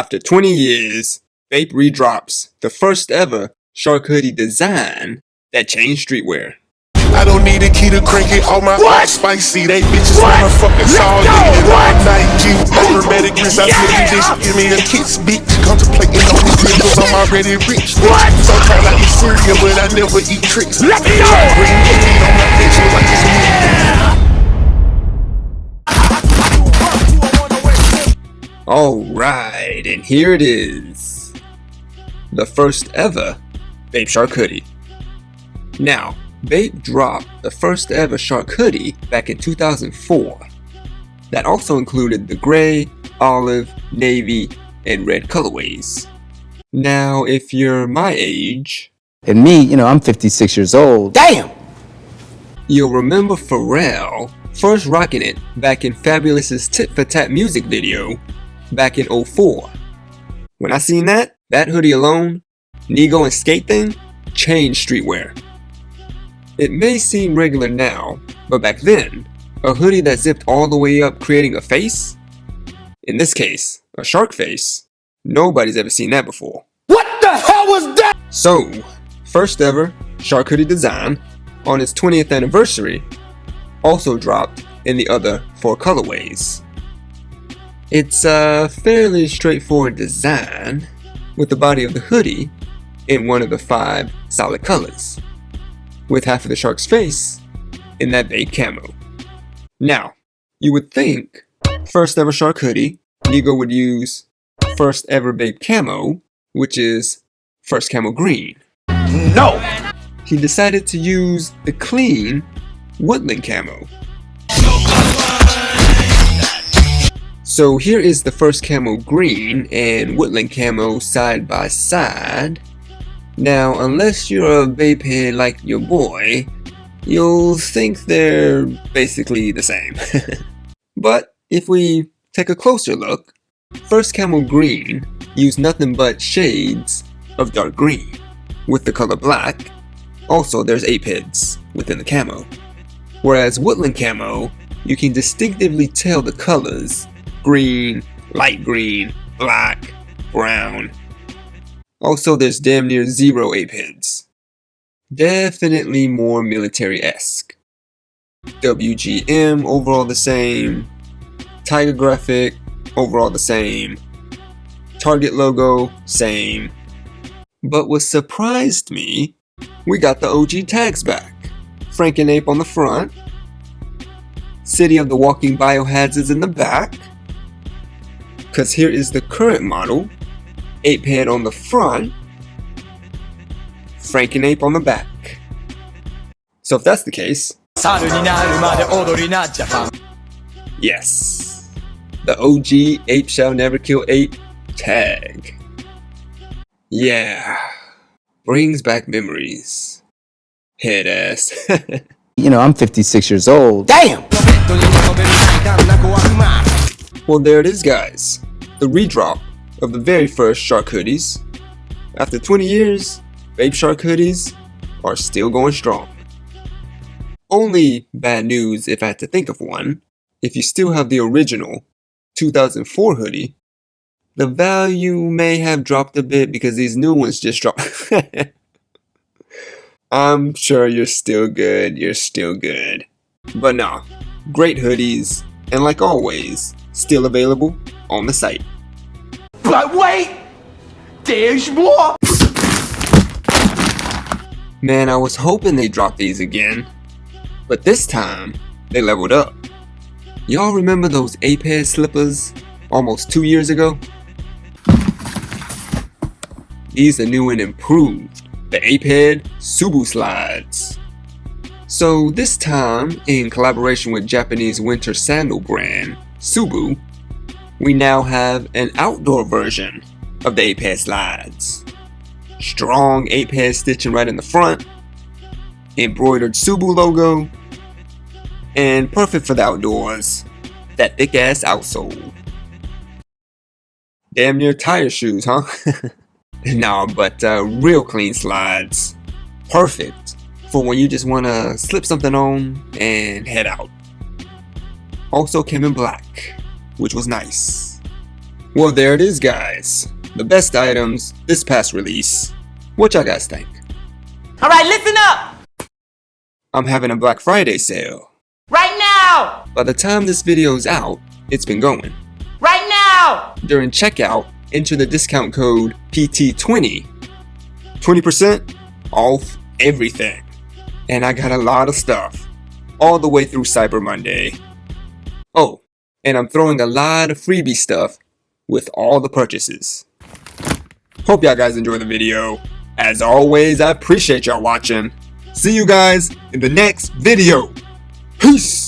After 20 years, Bape redrops the first ever Shark Hoodie design that changed streetwear. I don't need a key to crank it, all my spicy. They bitches wanna fuck us all day and all night. Hermetic wrist, I feel you bitch. Give me a kiss, bitch. Contemplating on these niggas, I'm already rich. Sometimes I eat cereal, but I never eat tricks. Let's go! Bring the beat on my bitch like it's me. Alright, and here it is. The first ever Bape Shark Hoodie. Now, Bape dropped the first ever Shark Hoodie back in 2004. That also included the gray, olive, navy, and red colorways. Now, if you're my age, and me, I'm 56 years old. Damn! You'll remember Pharrell first rocking it back in Fabulous's Tit for Tat music video back in 04. When I seen that hoodie alone, Nego and skate thing, changed streetwear. It may seem regular now, but back then, a hoodie that zipped all the way up creating a face? In this case, a shark face. Nobody's ever seen that before. What the hell was that? So, first ever Shark Hoodie design on its 20th anniversary also dropped in the other 4 colorways. It's a fairly straightforward design with the body of the hoodie in one of the 5 solid colors, with half of the shark's face in that Bape camo. Now, you would think first ever Shark Hoodie, Nego would use first ever Bape camo, which is first camo green. No! He decided to use the clean woodland camo. So here is the first camo green and woodland camo side by side. Now, unless you're a Bape head like your boy, you'll think they're basically the same. But if we take a closer look, first camo green used nothing but shades of dark green with the color black. Also, there's ape heads within the camo. Whereas woodland camo, you can distinctively tell the colors: green, light green, black, brown. Also, there's damn near 0 ape heads. Definitely more military-esque. WGM overall the same. Tiger graphic overall the same. Target logo same. But what surprised me, we got the OG tags back. Ape on the front. City of the Walking Biohazards in the back. Cause here is the current model. Ape head on the front, Ape on the back. So if that's the case, yes, the OG Ape Shall Never Kill Ape tag. Yeah, brings back memories. Head ass. I'm 56 years old. Damn! Well, there it is, guys. The redrop of the very first Shark Hoodies. After 20 years, Bape Shark Hoodies are still going strong. Only bad news, if I had to think of one, if you still have the original 2004 hoodie, the value may have dropped a bit because these new ones just dropped. I'm sure you're still good, But nah, great hoodies, and like always, still available on the site. But wait! There's more! Man, I was hoping they'd drop these again, but this time, they leveled up. Y'all remember those ape head slippers almost 2 years ago? These are new and improved, the Ape Head Subu slides. So this time, in collaboration with Japanese winter sandal brand Subu, we now have an outdoor version of the Ape Head slides. Strong ape head stitching right in the front, embroidered Subu logo, and perfect for the outdoors, that thick ass outsole. Damn near tire shoes, huh? Nah, but real clean slides. Perfect for when you just want to slip something on and head out. Also came in black, which was nice. Well, there it is, guys. The best items this past release. What y'all guys think? Alright, listen up! I'm having a Black Friday sale. Right now! By the time this video's out, it's been going. Right now! During checkout, enter the discount code PT20. 20% off everything. And I got a lot of stuff. All the way through Cyber Monday. Oh, and I'm throwing a lot of freebie stuff with all the purchases. Hope y'all guys enjoy the video. As always, I appreciate y'all watching. See you guys in the next video. Peace!